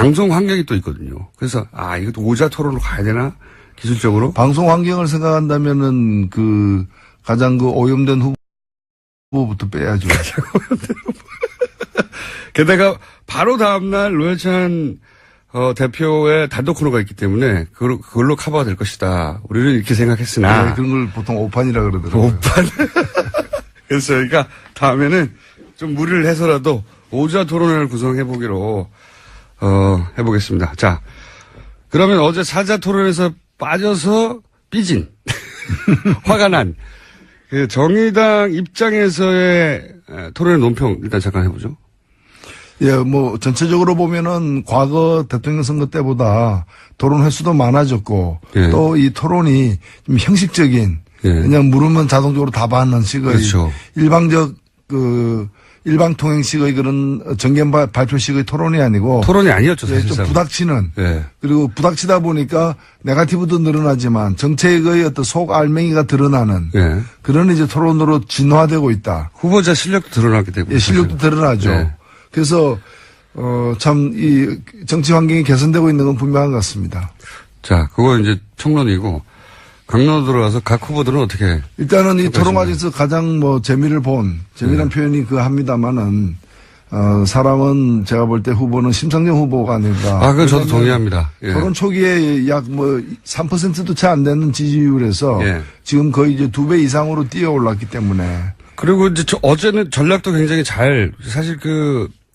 방송 환경이 또 있거든요. 그래서 이것도 오자 토론으로 가야 되나? 기술적으로? 방송 환경을 생각한다면은 가장 오염된 후보부터 빼야죠. 게다가 바로 다음날 노회찬 대표의 단독 코너가 있기 때문에 그걸로 커버가 될 것이다. 우리는 이렇게 생각했으나. 네, 그런 걸 보통 오판이라 그러더라고요. 오판. 그래서 저희가 다음에는 좀 무리를 해서라도 오자 토론회를 구성해보기로 해보겠습니다. 자, 그러면 어제 사자 토론에서 빠져서 삐진 화가 난 그 정의당 입장에서의 토론의 논평 일단 잠깐 해보죠. 예, 전체적으로 보면은 과거 대통령 선거 때보다 토론 횟수도 많아졌고, 예. 또 이 토론이 좀 형식적인, 예. 그냥 물으면 자동적으로 답하는 식의 그렇죠. 일방통행식의 그런 정견 발표식의 토론이 아니고. 토론이 아니었죠, 사실상. 좀 부닥치는. 예. 그리고 부닥치다 보니까 네거티브도 늘어나지만 정책의 어떤 속 알맹이가 드러나는. 예. 그런 이제 토론으로 진화되고 있다. 후보자 실력도 드러났기 때문에. 예, 실력도 드러나죠. 네. 그래서, 참, 이 정치 환경이 개선되고 있는 건 분명한 것 같습니다. 자, 그거 이제 총론이고, 강론으로 들어가서 각 후보들은 어떻게. 일단은 이 토론 과정에서 가장 재미난 표현이 합니다만은, 사람은 제가 볼 때 후보는 심상정 후보가 아닐까. 그건 저도 동의합니다. 예. 토론 초기에 약 3%도 채 안 되는 지지율에서 예. 지금 거의 이제 2배 이상으로 뛰어 올랐기 때문에. 그리고 이제 어제는 전략도 굉장히 사실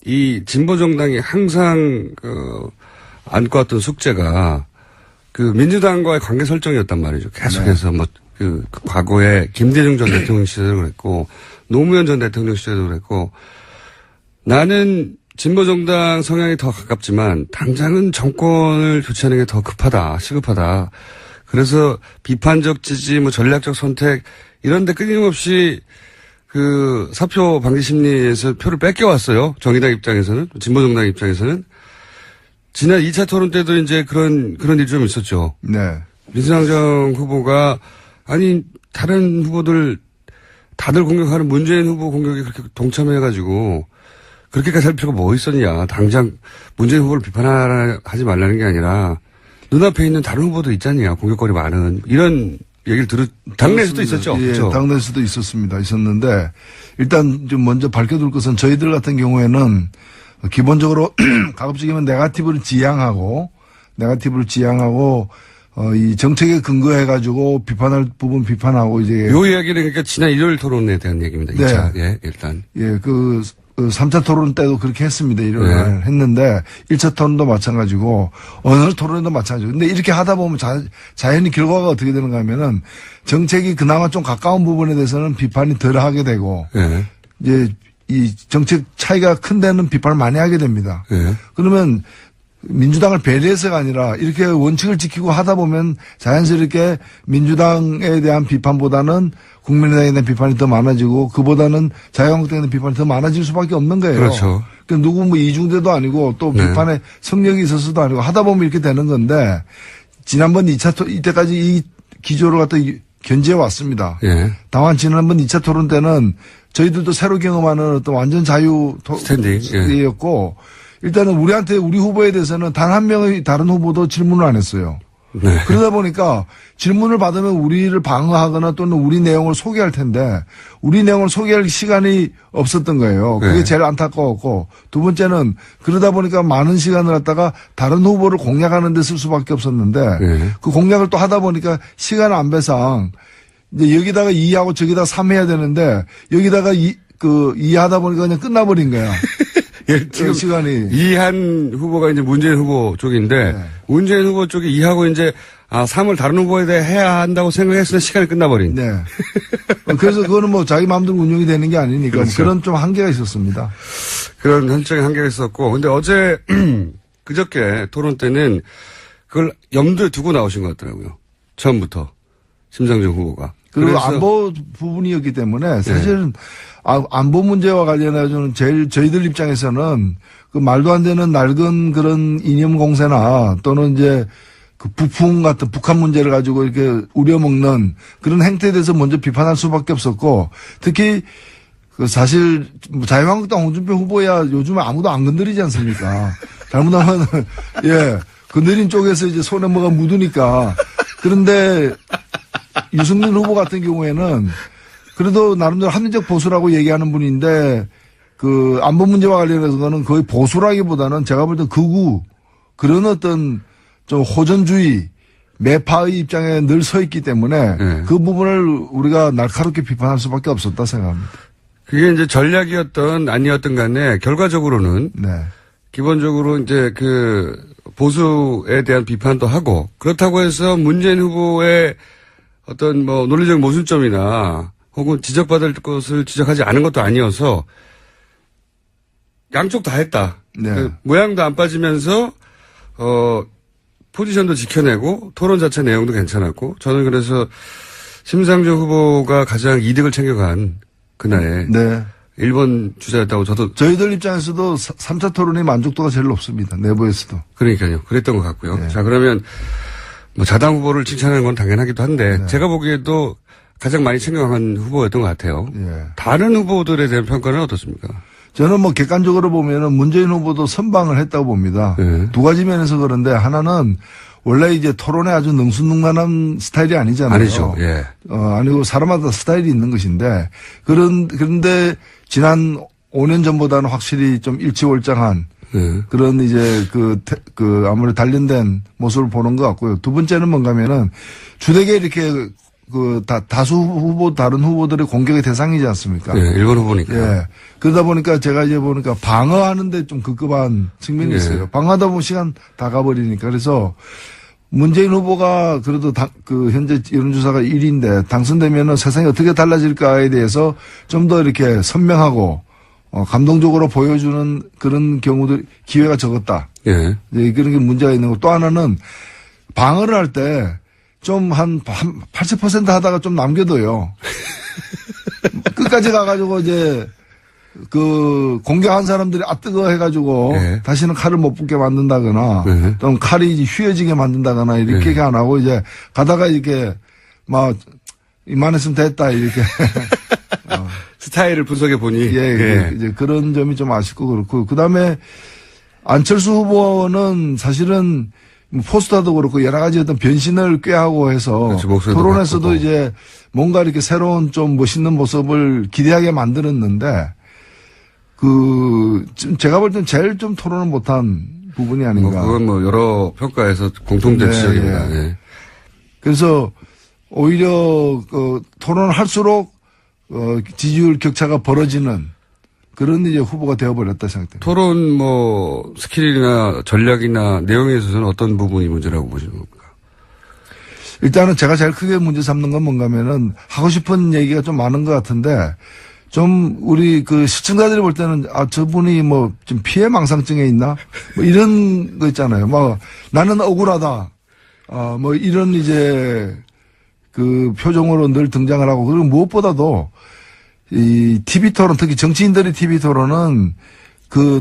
이 진보정당이 항상 안고 왔던 숙제가 민주당과의 관계 설정이었단 말이죠. 계속해서 네. 과거에 김대중 전 대통령 시절에도 그랬고, 노무현 전 대통령 시절에도 그랬고, 나는 진보정당 성향이 더 가깝지만, 당장은 정권을 교체하는 게 더 시급하다. 그래서 비판적 지지, 전략적 선택, 이런데 끊임없이 사표 방지 심리에서 표를 뺏겨왔어요. 정의당 입장에서는, 진보정당 입장에서는. 지난 2차 토론 때도 이제 그런 일이 좀 있었죠. 네. 민주당정 후보가, 다른 후보들, 다들 공격하는 문재인 후보 공격에 그렇게 동참해가지고, 그렇게까지 할 필요가 뭐 있었냐. 당장 문재인 후보를 비판하지 말라는 게 아니라, 눈앞에 있는 다른 후보도 있잖냐. 공격거리 많은. 이런 얘기를 당내에서도 있었죠. 예, 그렇죠? 당내에서도 있었는데, 일단 좀 먼저 밝혀둘 것은 저희들 같은 경우에는 기본적으로 가급적이면 네거티브를 지향하고 이 정책에 근거해가지고 비판할 부분 비판하고 이제. 요 이야기는 그러니까 지난 일요일 토론에 대한 얘기입니다. 2차. 네. 예, 일단. 예, 3차 토론 때도 그렇게 했습니다. 일요일 날 네. 했는데 1차 토론도 마찬가지고 어느 토론도 마찬가지고. 근데 이렇게 하다 보면 자연히 결과가 어떻게 되는가 하면은 정책이 그나마 좀 가까운 부분에 대해서는 비판이 덜 하게 되고. 예. 이제 이 정책 차이가 큰 데는 비판을 많이 하게 됩니다. 예. 그러면 민주당을 배려해서가 아니라 이렇게 원칙을 지키고 하다 보면 자연스럽게 민주당에 대한 비판보다는 국민의당에 대한 비판이 더 많아지고 그보다는 자유한국당에 대한 비판이 더 많아질 수밖에 없는 거예요. 그렇죠. 그러니까 누구 이중대도 아니고 또 네. 비판에 성력이 있어서도 아니고 하다 보면 이렇게 되는 건데 지난번 2차 이때까지 이 기조를 갖다 견지해 왔습니다. 예. 다만 지난번 2차 토론 때는 저희들도 새로 경험하는 어떤 완전 자유 스탠딩이었고 일단은 우리 후보에 대해서는 단 한 명의 다른 후보도 질문을 안 했어요. 네. 그러다 보니까 질문을 받으면 우리를 방어하거나 또는 우리 내용을 소개할 텐데 우리 내용을 소개할 시간이 없었던 거예요. 그게 네. 제일 안타까웠고 두 번째는 그러다 보니까 많은 시간을 갖다가 다른 후보를 공략하는 데 쓸 수밖에 없었는데 네. 그 공략을 또 하다 보니까 시간 안배상 이제 여기다가 2하고 저기다 3 해야 되는데 여기다가 2 하다 보니까 그냥 끝나버린 거야. 예, 지금 시간이. 이한 후보가 이제 문재인 후보 쪽인데 네. 문재인 후보 쪽에 이하고 이제 3을 다른 후보에 대해 해야 한다고 생각했으나 시간이 끝나버린. 네. 그래서 그거는 자기 마음대로 운영이 되는 게 아니니까 그렇죠. 그런 좀 한계가 있었습니다. 그런 현적인 한계가 있었고 근데 어제 그저께 토론 때는 그걸 염두에 두고 나오신 것 같더라고요. 처음부터 심상정 후보가. 그리고 안보 부분이었기 때문에 사실은 안보 문제와 관련해서는 저희들 입장에서는 그 말도 안 되는 낡은 그런 이념 공세나 또는 이제 그 부풍 같은 북한 문제를 가지고 이렇게 우려먹는 그런 행태에 대해서 먼저 비판할 수밖에 없었고 특히 그 사실 자유한국당 홍준표 후보야 요즘에 아무도 안 건드리지 않습니까? 잘못하면, 예, 그 느린 쪽에서 이제 손에 뭐가 묻으니까. 그런데 유승민 후보 같은 경우에는 그래도 나름대로 합리적 보수라고 얘기하는 분인데 그 안보 문제와 관련해서는 거의 보수라기보다는 제가 볼 때 극우 그런 어떤 좀 호전주의 매파의 입장에 늘 서 있기 때문에 네. 그 부분을 우리가 날카롭게 비판할 수밖에 없었다 생각합니다. 그게 이제 전략이었던 아니었던 간에 결과적으로는 네. 기본적으로 이제 그 보수에 대한 비판도 하고 그렇다고 해서 문재인 후보의 어떤 뭐 논리적 모순점이나 혹은 지적받을 것을 지적하지 않은 것도 아니어서 양쪽 다 했다. 네. 그 모양도 안 빠지면서 포지션도 지켜내고 토론 자체 내용도 괜찮았고 저는 그래서 심상정 후보가 가장 이득을 챙겨간 그날에 네. 1번 주자였다고 저도 저희들 입장에서도 3차 토론의 만족도가 제일 높습니다. 내부에서도. 그러니까요. 그랬던 것 같고요. 네. 자, 그러면 뭐 자당 후보를 칭찬하는 건 당연하기도 한데 네. 제가 보기에도 가장 많이 챙겨간 후보였던 것 같아요. 예. 다른 후보들에 대한 평가는 어떻습니까? 저는 뭐 객관적으로 보면은 문재인 후보도 선방을 했다고 봅니다. 네. 두 가지 면에서 그런데 하나는 원래 이제 토론에 아주 능수능란한 스타일이 아니잖아요. 아니죠. 예. 아니고 사람마다 스타일이 있는 것인데 그런데 지난 5년 전보다는 확실히 좀 일치월장한 네. 그런 이제 그 아무래도 단련된 모습을 보는 것 같고요. 두 번째는 뭔가면은 주되게 이렇게 다수 후보, 다른 후보들의 공격의 대상이지 않습니까? 예, 1번 후보니까. 예. 그러다 보니까 제가 이제 보니까 방어하는데 좀 급급한 측면이 예. 있어요. 방어하다 보면 시간 다 가버리니까. 그래서 문재인 후보가 그래도 현재 여론조사가 1위인데 당선되면은 세상이 어떻게 달라질까에 대해서 좀 더 이렇게 선명하고 감동적으로 보여주는 그런 경우들 기회가 적었다. 예. 네, 그런 게 문제가 있는 거. 또 하나는 방어를 할 때 좀 한 80% 하다가 좀 남겨둬요. 끝까지 가가지고 이제 공격한 사람들이 뜨거 해가지고 네. 다시는 칼을 못 붙게 만든다거나 네. 또는 칼이 이제 휘어지게 만든다거나 이렇게 네. 안 하고 이제 가다가 이렇게 막 이만했으면 됐다 이렇게. 스타일을 분석해 보니. 예. 이제 그런 점이 좀 아쉽고 그렇고 그다음에 안철수 후보는 사실은 포스터도 그렇고 여러 가지 어떤 변신을 qui하고 해서 그렇죠, 토론에서도 바꾸고. 이제 뭔가 이렇게 새로운 좀 멋있는 모습을 기대하게 만들었는데 제가 볼 땐 제일 좀 토론을 못한 부분이 아닌가. 그건 뭐 여러 평가에서 공통된 네, 지적입니다. 예. 예. 그래서 오히려 토론을 할수록 지지율 격차가 벌어지는 그런 이제 후보가 되어버렸다 생각됩니다. 토론 뭐 스킬이나 전략이나 내용에 있어서는 어떤 부분이 문제라고 보시는 겁니까? 일단은 제가 제일 크게 문제 삼는 건 뭔가면은 하고 싶은 얘기가 좀 많은 것 같은데 좀 우리 시청자들이 볼 때는 저분이 뭐 좀 피해 망상증에 있나? 뭐 이런 거 있잖아요. 뭐 나는 억울하다. 뭐 이런 이제 표정으로 늘 등장을 하고 그리고 무엇보다도 이 TV 토론 특히 정치인들의 TV 토론은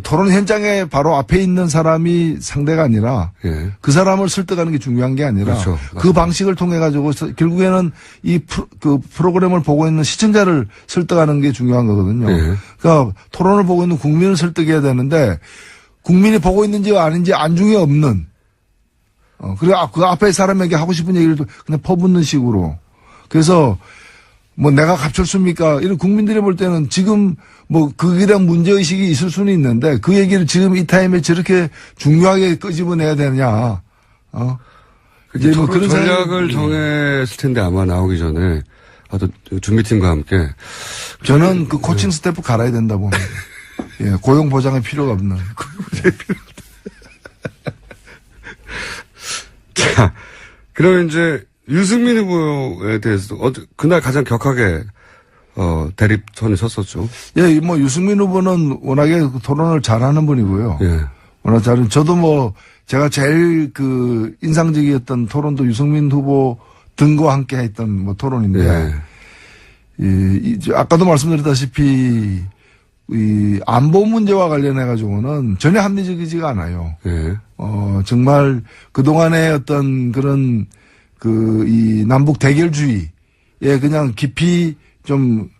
토론 현장에 바로 앞에 있는 사람이 상대가 아니라 예. 그 사람을 설득하는 게 중요한 게 아니라 그렇죠. 그 방식을 통해 가지고 결국에는 프로그램을 보고 있는 시청자를 설득하는 게 중요한 거거든요. 예. 그러니까 토론을 보고 있는 국민을 설득해야 되는데 국민이 보고 있는지 아닌지 안중에 없는 그리고 그 앞에 사람에게 하고 싶은 얘기를 그냥 퍼붓는 식으로 그래서 뭐 내가 갑철수입니까? 이런 국민들이 볼 때는 지금 뭐 그에 대한 문제의식이 있을 수는 있는데 그 얘기를 지금 이 타임에 저렇게 중요하게 끄집어내야 되냐. 이제 뭐 그런 전략을 정했을 텐데 아마 나오기 전에 어떤 준비팀과 함께 저는 코칭 스태프 갈아야 된다 봅니다. 예, 고용 보장에 필요가 없는. 자, 그러면 이제 유승민 후보에 대해서도 그날 가장 격하게 대립선에 섰었죠. 예, 뭐 유승민 후보는 워낙에 토론을 잘하는 분이고요. 예. 워낙 저도 뭐 제가 제일 인상적이었던 토론도 유승민 후보 등과 함께 했던 뭐 토론인데 예. 아까도 말씀드렸다시피 이 안보 문제와 관련해 가지고는 전혀 합리적이지가 않아요. 예. 정말 그동안의 어떤 그런 이 남북 대결주의에 그냥 깊이 좀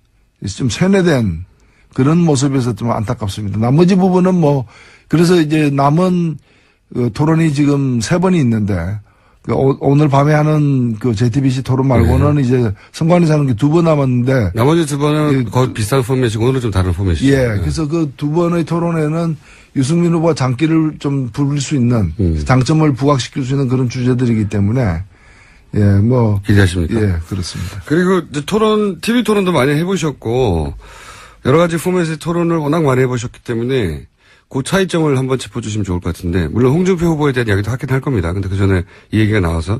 세뇌된 그런 모습에서 좀 안타깝습니다. 나머지 부분은 뭐 그래서 이제 남은 토론이 지금 3번이 있는데 오늘 밤에 하는 그 JTBC 토론 말고는 이제 선관위에서 하는 게 2번 남았는데 나머지 2번은 거의 비슷한 포맷이고 오늘은 좀 다른 포맷이죠. 예. 그래서 그 2번의 토론에는 유승민 후보가 장기를 좀 부릴 수 있는 장점을 부각시킬 수 있는 그런 주제들이기 때문에 예, 뭐 기대하십니까? 예, 그렇습니다. 그리고 이제 TV 토론도 많이 해보셨고 여러 가지 포맷의 토론을 워낙 많이 해보셨기 때문에 그 차이점을 한번 짚어주시면 좋을 것 같은데 물론 홍준표 후보에 대한 이야기도 하긴 할 겁니다. 근데 그 전에 이 얘기가 나와서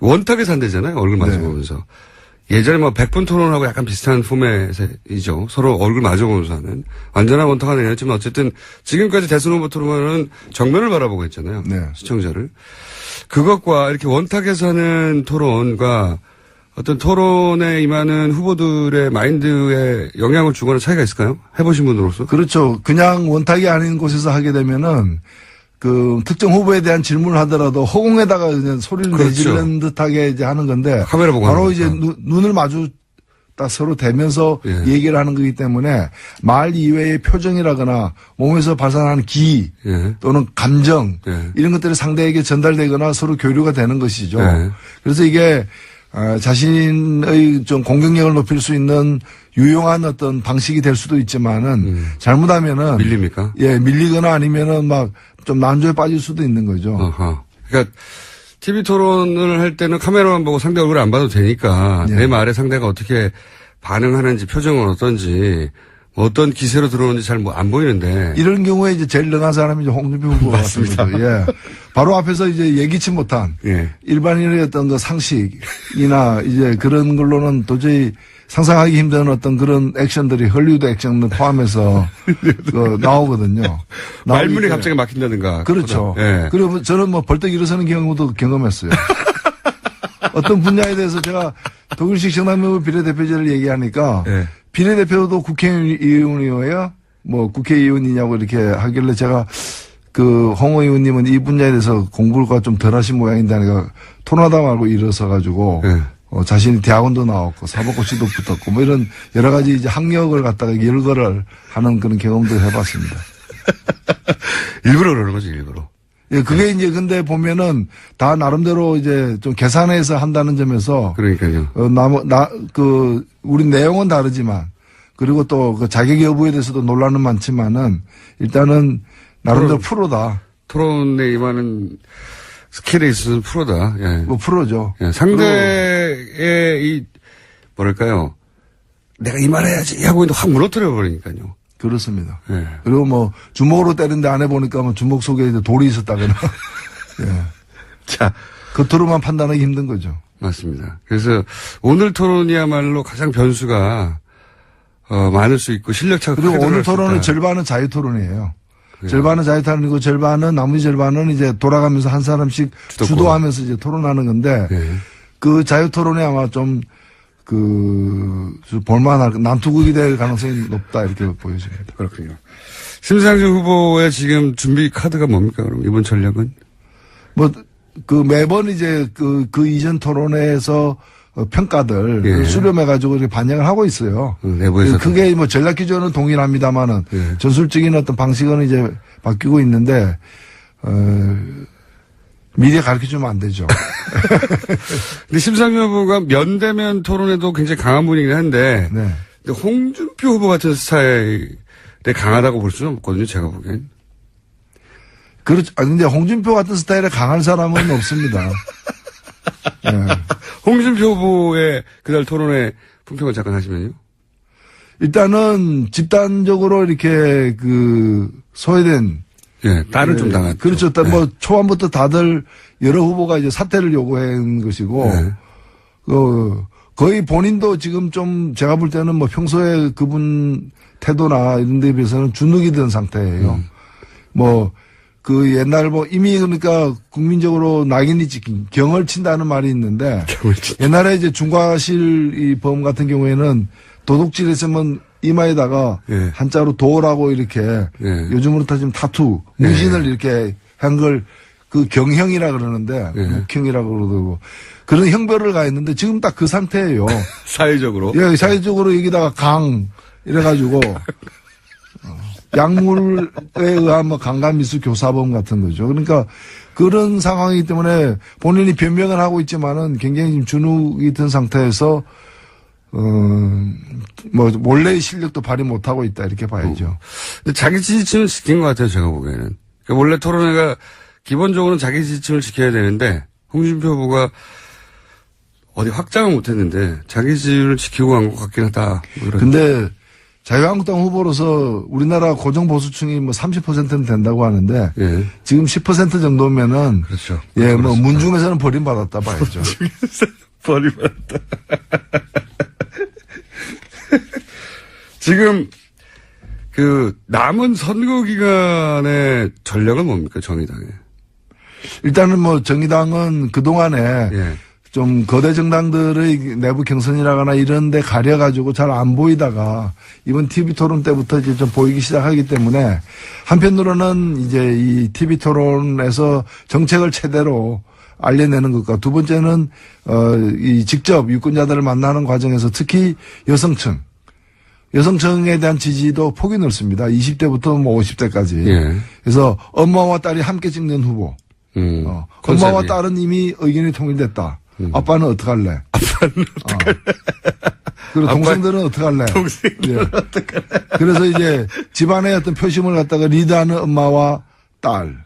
원탁에 산대잖아요. 얼굴 마주보면서. 예전에 뭐 100분 토론하고 약간 비슷한 포맷이죠. 서로 얼굴 마주보면서 하는. 완전한 원탁은 아니었지만 어쨌든 지금까지 대선 후보 토론은 정면을 바라보고 했잖아요. 네. 시청자를. 그것과 이렇게 원탁에서 하는 토론과 어떤 토론에 임하는 후보들의 마인드에 영향을 주거나 차이가 있을까요? 해보신 분으로서? 그렇죠. 그냥 원탁이 아닌 곳에서 하게 되면은 그 특정 후보에 대한 질문을 하더라도 허공에다가 그냥 소리를 그렇죠. 내지르는 듯하게 이제 하는 건데 카메라 보고 바로 하는 이제 눈을 마주 딱 서로 대면서 예. 얘기를 하는 거기 때문에 말 이외의 표정이라거나 몸에서 발산하는 기 예. 또는 감정 예. 이런 것들이 상대에게 전달되거나 서로 교류가 되는 것이죠. 예. 그래서 이게 자신의 좀 공격력을 높일 수 있는 유용한 어떤 방식이 될 수도 있지만은 잘못하면은 밀립니까? 예, 밀리거나 아니면은 막 좀 난조에 빠질 수도 있는 거죠. 어허. 그러니까 TV 토론을 할 때는 카메라만 보고 상대 얼굴을 안 봐도 되니까 예. 내 말에 상대가 어떻게 반응하는지 표정은 어떤지 뭐 어떤 기세로 들어오는지 잘 뭐 안 보이는데 이런 경우에 이제 제일 능한 사람이 이제 홍준표 후보 같습니다. 예. 바로 앞에서 이제 예기치 못한 예. 일반인의 어떤 그 상식이나 이제 그런 걸로는 도저히 상상하기 힘든 어떤 그런 액션들이 헐리우드 액션을 포함해서 그 나오거든요. 말문이 나오기 갑자기 막힌다든가. 그렇죠. 예. 그리고 저는 뭐 벌떡 일어서는 경우도 경험했어요. 어떤 분야에 대해서 제가 독일식 정당명부 비례대표제를 얘기하니까 예. 비례대표도 국회의원이어야 뭐 국회의원이냐고 이렇게 하길래 제가 그 홍 의원님은 이 분야에 대해서 공부가 좀 덜 하신 모양인데 하니까 토나다 말고 일어서 가지고 예. 자신이 대학원도 나왔고 사법고시도 붙었고 뭐 이런 여러 가지 이제 학력을 갖다가 열거를 하는 그런 경험도 해봤습니다. 일부러 그러는 거지, 일부러. 예, 그게 이제 근데 보면은 다 나름대로 이제 좀 계산해서 한다는 점에서 그러니까요. 우리 내용은 다르지만 그리고 또 그 자격 여부에 대해서도 논란은 많지만은 일단은 나름대로 프로다. 토론에 임하는 스킬에 있어서는 프로다. 예. 뭐 프로죠. 예. 상대의 이, 뭐랄까요. 내가 이 말 해야지 하고 있는데 확 무너뜨려 버리니까요. 그렇습니다. 예. 그리고 뭐 주먹으로 때리는데 안 해보니까 뭐 주먹 속에 이제 돌이 있었다거나. 예. 자. 겉으로만 판단하기 힘든 거죠. 맞습니다. 그래서 오늘 토론이야말로 가장 변수가 많을 수 있고 실력차가 그리고 크게 오늘 드러날 수 토론은 있다. 절반은 자유 토론이에요. 예. 절반은 자유 토론이고 절반은 나머지 절반은 이제 돌아가면서 한 사람씩 주도하면서 이제 토론하는 건데 예. 그 자유 토론이 아마 좀 볼만할 난투극이 될 가능성이 높다 이렇게 보여집니다. 그렇군요. 심상정 후보의 지금 준비 카드가 뭡니까? 그럼 이번 전략은? 뭐 매번 이제 그 이전 토론회에서 평가들 예. 수렴해가지고 이렇게 반영을 하고 있어요. 내부에서. 그게 뭐 전략 기조는 동일합니다만은 예. 전술적인 어떤 방식은 이제 바뀌고 있는데, 미리 가르쳐 주면 안 되죠. 근데 심상정 후보가 면대면 토론에도 굉장히 강한 분이긴 한데, 네. 근데 홍준표 후보 같은 스타일에 강하다고 볼 수는 없거든요, 제가 보기엔. 그렇죠. 근데 홍준표 같은 스타일에 강한 사람은 없습니다. 네. 홍준표 후보의 그날 토론회 품평을 잠깐 하시면요. 일단은 집단적으로 이렇게 소외된 예, 딸을 좀 당했죠. 그렇죠. 일단 뭐 초반부터 다들 여러 후보가 이제 사퇴를 요구한 것이고, 네. 거의 본인도 지금 좀 제가 볼 때는 뭐 평소에 그분 태도나 이런 데에 비해서는 주눅이 든 상태예요. 옛날 이미 그러니까 국민적으로 낙인이 찍힌 경을 친다는 말이 있는데, 옛날에 이제 중과실 이 범 같은 경우에는 도둑질 했으면 이마에다가 예. 한자로 도라고 이렇게 예. 요즘으로 따지면 타투, 예. 문신을 이렇게 한 걸 그 경형이라 그러는데 예. 묵형이라고 그러고 그런 형별을 가했는데 지금 딱 그 상태예요. 사회적으로. 예, 사회적으로 여기다가 강 이래가지고 약물에 의한 뭐 강간미수 교사범 같은 거죠. 그러니까 그런 상황이기 때문에 본인이 변명을 하고 있지만은 굉장히 지금 주눅이 든 상태에서 뭐 원래의 실력도 발휘 못하고 있다 이렇게 봐야죠. 근데 자기 지지층을 지킨 것 같아요, 제가 보기에는. 그러니까 원래 토론회가 기본적으로는 자기 지지층을 지켜야 되는데 홍준표 후보가 어디 확장을 못했는데 자기 지지를 지키고 간 것 같긴 하다. 근데 자유한국당 후보로서 우리나라 고정보수층이 뭐 30%는 된다고 하는데 예. 지금 10% 정도면은 그렇죠. 예, 뭐 문중에서는 버림받았다 봐야죠. 버림받았다. 지금 그 남은 선거 기간의 전략은 뭡니까, 정의당에? 일단은 뭐 정의당은 그동안에 예. 좀 거대 정당들의 내부 경선이라거나 이런 데 가려가지고 잘 안 보이다가 이번 TV 토론 때부터 이제 좀 보이기 시작하기 때문에 한편으로는 이제 이 TV 토론에서 정책을 제대로 알려내는 것과 두 번째는 이 직접 유권자들을 만나는 과정에서 특히 여성층에 대한 지지도 폭이 넓습니다. 20대부터 뭐 50대까지. 예. 그래서 엄마와 딸이 함께 찍는 후보. 엄마와 딸은 이미 의견이 통일됐다. 아빠는 어떡할래? 그리고 동생들은 어떡할래? 동생들은 어떡할래? 그래서 이제 집안의 어떤 표심을 갖다가 리드하는 엄마와 딸.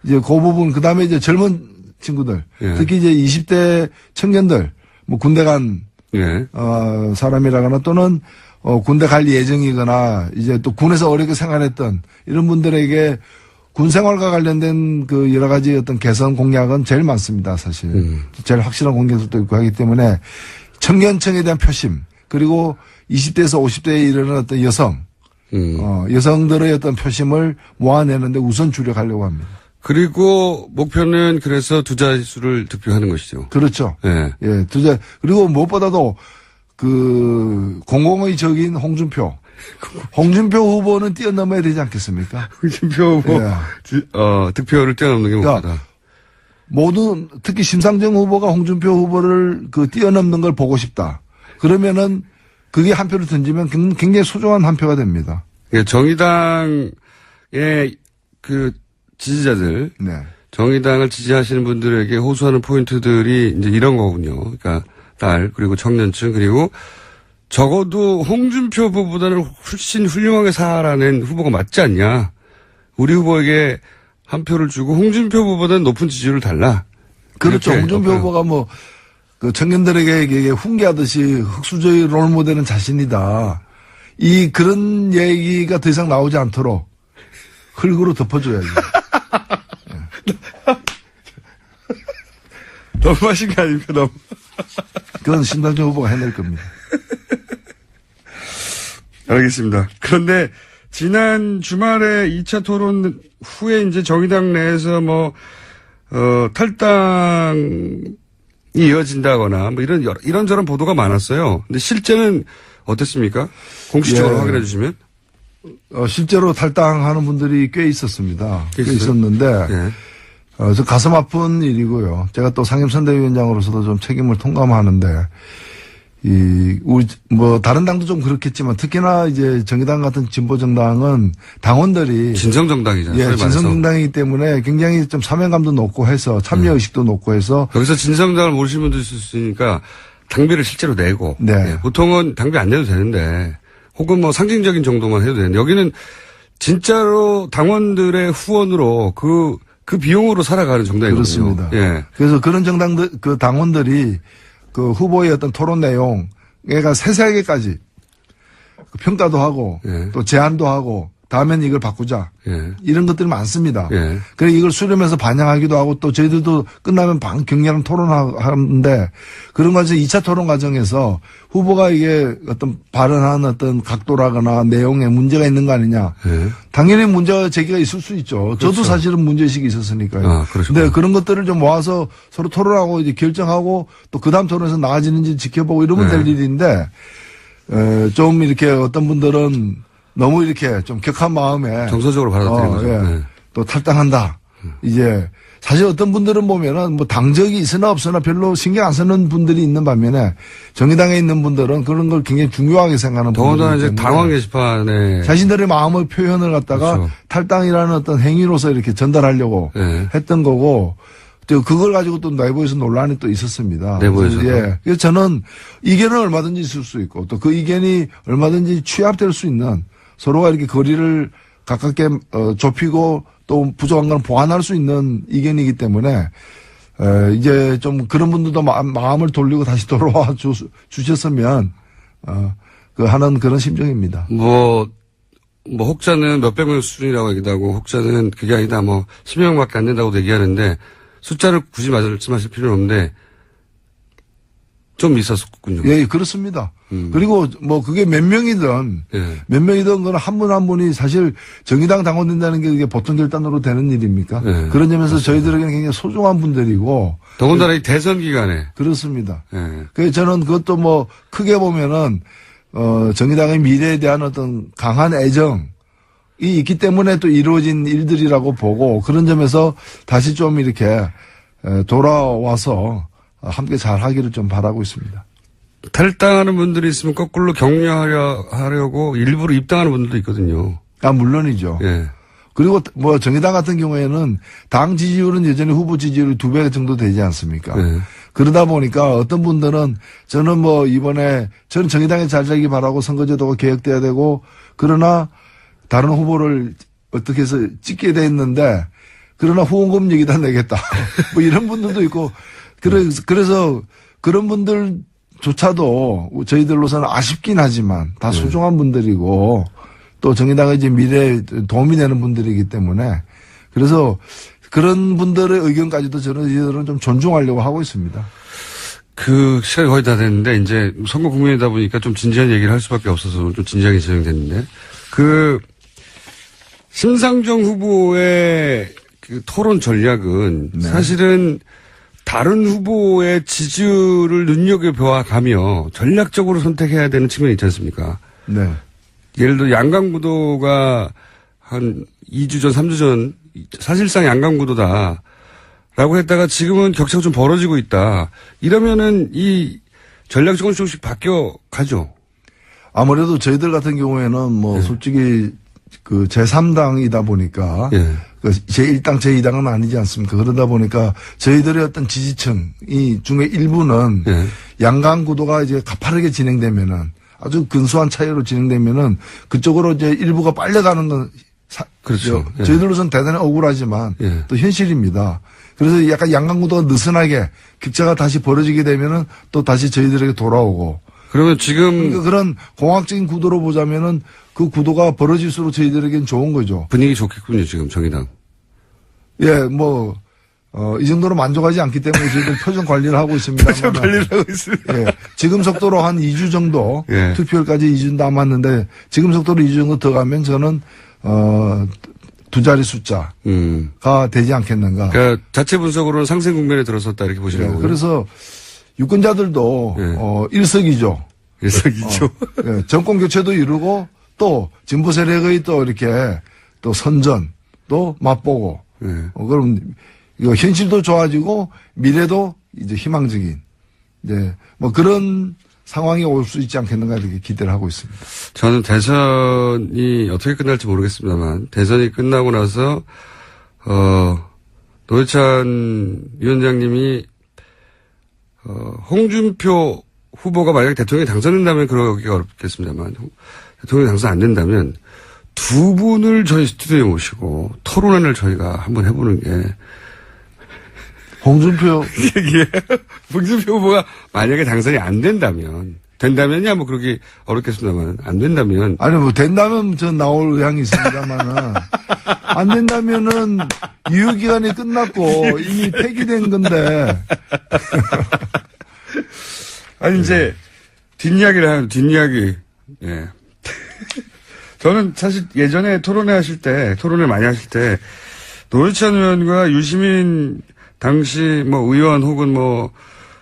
이제 그 부분, 그 다음에 이제 젊은 친구들. 예. 특히 이제 20대 청년들. 뭐 군대 간, 예. 사람이라거나 또는 군대 갈 예정이거나 이제 또 군에서 어렵게 생활했던 이런 분들에게 군 생활과 관련된 그 여러 가지 어떤 개선 공약은 제일 많습니다, 사실. 제일 확실한 공약도 있고 하기 때문에 청년층에 대한 표심, 그리고 20대에서 50대에 이르는 어떤 여성들의 어떤 표심을 모아내는데 우선 주력하려고 합니다. 그리고 목표는 그래서 두 자릿수를 득표하는 것이죠. 그렇죠. 예. 예, 그리고 무엇보다도 그 공공의 적인 홍준표 후보는 뛰어넘어야 되지 않겠습니까? 홍준표 후보, 득표를 뛰어넘는 게 목표다. 모든, 특히 심상정 후보가 홍준표 후보를 뛰어넘는 걸 보고 싶다. 그러면은 그게 한 표를 던지면 굉장히 소중한 한 표가 됩니다. 예, 정의당의 그 지지자들, 네. 정의당을 지지하시는 분들에게 호소하는 포인트들이 이제 이런 거군요. 그러니까 딸, 그리고 청년층, 그리고 적어도 홍준표 후보보다는 훨씬 훌륭하게 살아낸 후보가 맞지 않냐. 우리 후보에게 한 표를 주고 홍준표 후보보다는 높은 지지율을 달라. 그렇죠. 홍준표 후보가 뭐, 그 청년들에게 훈계하듯이 흑수저의 롤모델은 자신이다. 그런 얘기가 더 이상 나오지 않도록 흙으로 덮어줘야지. 너무하신 거 아닙니까, 너무. 그건 심상정 후보가 해낼 겁니다. 알겠습니다. 그런데 지난 주말에 2차 토론 후에 이제 정의당 내에서 탈당이 이어진다거나 뭐 이런저런 보도가 많았어요. 근데 실제는 어땠습니까? 공식적으로 확인해 주시면. 실제로 탈당하는 분들이 꽤 있었습니다. 꽤 있었는데, 예. 저 가슴 아픈 일이고요. 제가 또 상임선대위원장으로서도 좀 책임을 통감하는데, 다른 당도 좀 그렇겠지만, 특히나 이제 정의당 같은 진보정당은 당원들이. 진성정당이잖아요. 예, 진성정당이기 때문에 굉장히 좀 사명감도 높고 해서, 참여의식도 높고 해서. 여기서 진성정당을 모르시는 분도 있을 수 있으니까, 당비를 실제로 내고. 네. 예, 보통은 당비 안 내도 되는데, 혹은 상징적인 정도만 해도 되는데, 여기는 진짜로 당원들의 후원으로 그 비용으로 살아가는 정당이거든요. 그렇습니다. 예. 그래서 그런 정당들, 그 당원들이 그 후보의 어떤 토론 내용, 얘가 세세하게까지 평가도 하고, 예. 또 제안도 하고, 다음엔 이걸 바꾸자. 예. 이런 것들이 많습니다. 예. 그래 이걸 수렴해서 반영하기도 하고 또 저희들도 끝나면 격렬한 토론하는데 그런 과정 2차 토론 과정에서 후보가 이게 어떤 발언한 어떤 각도라거나 내용에 문제가 있는 거 아니냐. 예. 당연히 문제 제기가 있을 수 있죠. 그렇죠. 저도 사실은 문제의식이 있었으니까요. 아, 그러시구나. 근데 그런 것들을 좀 모아서 서로 토론하고 이제 결정하고 또 그 다음 토론에서 나아지는지 지켜보고 이러면 될 일인데 좀 이렇게 어떤 분들은 너무 이렇게 좀 격한 마음에 정서적으로 받아들이는 거죠. 예. 네. 또 탈당한다. 이제 사실 어떤 분들은 보면은 뭐 당적이 있으나 없으나 별로 신경 안 쓰는 분들이 있는 반면에 정의당에 있는 분들은 그런 걸 굉장히 중요하게 생각하는 더군다나 분들이기 이제 때문에 당원 게시판에 자신들의 마음의 표현을 갖다가 그렇죠. 탈당이라는 어떤 행위로서 이렇게 전달하려고 네. 했던 거고 또 그걸 가지고 또 내부에서 논란이 또 있었습니다. 내부에서도? 예. 그래서 저는 이견은 얼마든지 있을 수 있고 또 그 이견이 얼마든지 취합될 수 있는 서로가 이렇게 거리를 가깝게 좁히고 또 부족한 건 보완할 수 있는 이견이기 때문에 이제 좀 그런 분들도 마음을 돌리고 다시 돌아와 주셨으면 그 하는 그런 심정입니다. 뭐 혹자는 몇백 명 수준이라고 얘기도 하고 혹자는 그게 아니다 10명밖에 안 된다고 얘기하는데 숫자를 굳이 말씀하실 필요는 없는데 좀 있었군요. 예, 그렇습니다. 그리고 뭐 그게 몇 명이든 예. 몇 명이든 그건 한 분 한 분이 사실 정의당 당원된다는 게 이게 보통 결단으로 되는 일입니까? 예, 그런 점에서 저희들에게는 굉장히 소중한 분들이고 더군다나 이 대선 기간에 그렇습니다. 예. 그래서 저는 그것도 뭐 크게 보면은 정의당의 미래에 대한 어떤 강한 애정이 있기 때문에 또 이루어진 일들이라고 보고 그런 점에서 다시 좀 이렇게 돌아와서 함께 잘 하기를 좀 바라고 있습니다. 탈당하는 분들이 있으면 거꾸로 격려하려고 일부러 입당하는 분들도 있거든요. 아, 물론이죠. 예. 그리고 뭐 정의당 같은 경우에는 당 지지율은 여전히 후보 지지율이 2배 정도 되지 않습니까? 네. 그러다 보니까 어떤 분들은 저는 뭐 이번에 저는 정의당에 잘 되기 바라고 선거제도가 개혁돼야 되고 그러나 다른 후보를 어떻게 해서 찍게 돼 있는데 그러나 후원금 얘기다 내겠다. 뭐 이런 분들도 있고 그래서 그런 분들조차도 저희들로서는 아쉽긴 하지만 다 소중한 분들이고 또 정의당의 이제 미래에 도움이 되는 분들이기 때문에 그래서 그런 분들의 의견까지도 저희들은 좀 존중하려고 하고 있습니다. 그 시간이 거의 다 됐는데 이제 선거 국면이다 보니까 좀 진지한 얘기를 할 수밖에 없어서 좀 진지하게 진행됐는데 그 심상정 후보의 그 토론 전략은 네. 사실은 다른 후보의 지지율을 눈여겨보아가며 전략적으로 선택해야 되는 측면이 있지 않습니까? 네. 예를 들어 양강구도가 한 2주 전, 3주 전 사실상 양강구도다라고 했다가 지금은 격차가 좀 벌어지고 있다. 이러면은 이 전략적으로 조금씩 바뀌어 가죠. 아무래도 저희들 같은 경우에는 뭐 솔직히 그 제3당이다 보니까 예. 그 제1당, 제2당은 아니지 않습니까? 그러다 보니까 저희들의 어떤 지지층이 중에 일부는 예. 양강 구도가 이제 가파르게 진행되면은 아주 근소한 차이로 진행되면은 그쪽으로 이제 일부가 빨려가는 건 그렇죠. 예. 저희들로서는 대단히 억울하지만 예. 또 현실입니다. 그래서 약간 양강 구도가 느슨하게 격차가 다시 벌어지게 되면은 또 다시 저희들에게 돌아오고 그러면 지금 그러니까 그런 공학적인 구도로 보자면은 그 구도가 벌어질수록 저희들에게는 좋은 거죠. 분위기 좋겠군요, 지금 정의당. 예, 뭐, 이 정도로 만족하지 않기 때문에 저희들 표정 관리를 하고 있습니다. 표정 관리를 하고 있습니다. 예, 지금 속도로 한 2주 정도, 예. 투표일까지 2주 남았는데, 지금 속도로 2주 정도 더 가면 저는, 두 자리 숫자가 되지 않겠는가. 그러니까 자체 분석으로는 상생 국면에 들어섰다 이렇게 보시는 예, 거고요. 그래서 유권자들도, 예. 일석이조. 일석이조. 예, 정권 교체도 이루고, 또, 진보 세력의 또 이렇게, 또 선전, 또 맛보고, 예. 그럼 이거 현실도 좋아지고 미래도 이제 희망적인 이제 뭐 그런 상황이 올 수 있지 않겠는가 이렇게 기대를 하고 있습니다. 저는 대선이 어떻게 끝날지 모르겠습니다만 대선이 끝나고 나서 노회찬 위원장님이 홍준표 후보가 만약에 대통령이 당선된다면 그러기가 어렵겠습니다만 대통령이 당선 안 된다면 두 분을 저희 스튜디오에 모시고 토론회를 저희가 한번 해보는 게 홍준표 홍준표 후보가 만약에 당선이 안 된다면야 뭐 그렇게 어렵겠습니다만 안 된다면 아니 뭐 된다면 전 나올 의향이 있습니다만은 안 된다면은 유효기간이 끝났고 이미 폐기된 건데 아니 이제 뒷이야기를 하는 뒷이야기 예. 저는 사실 예전에 토론을 많이 하실 때 노회찬 의원과 유시민 당시 뭐 의원 혹은 뭐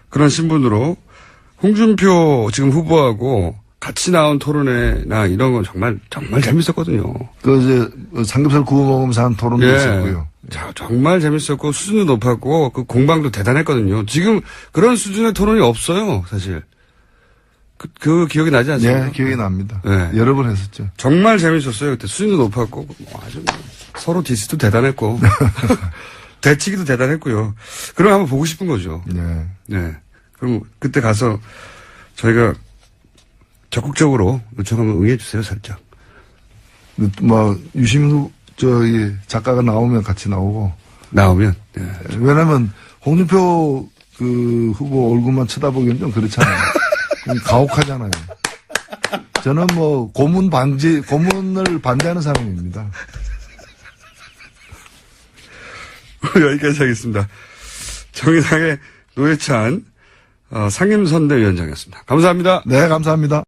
그런 신분으로 홍준표 지금 후보하고 같이 나온 토론회나 이런 건 정말 재밌었거든요. 그 이제 삼겹살 구워 먹으면서 한 토론도 있었고요. 자, 정말 재밌었고 수준도 높았고 그 공방도 대단했거든요. 지금 그런 수준의 토론이 없어요, 사실. 그 기억이 나지 않습니까? 네, 기억이 납니다. 네. 여러 번 했었죠. 정말 재밌었어요. 그때 수준도 높았고 아주 서로 디스도 대단했고 대치기도 대단했고요. 그럼 한번 보고 싶은 거죠. 네. 네. 그럼 그때 가서 저희가 적극적으로 요청하면 응해 주세요, 살짝. 뭐 유시민 저기 작가가 나오면 같이 나오고. 나오면. 네. 왜냐면 홍준표 그 후보 얼굴만 쳐다보기엔 좀 그렇잖아요. 가혹하잖아요. 저는 뭐 고문을 반대하는 사람입니다. 여기까지 하겠습니다. 정의당의 노회찬 상임선대위원장이었습니다. 감사합니다. 네, 감사합니다.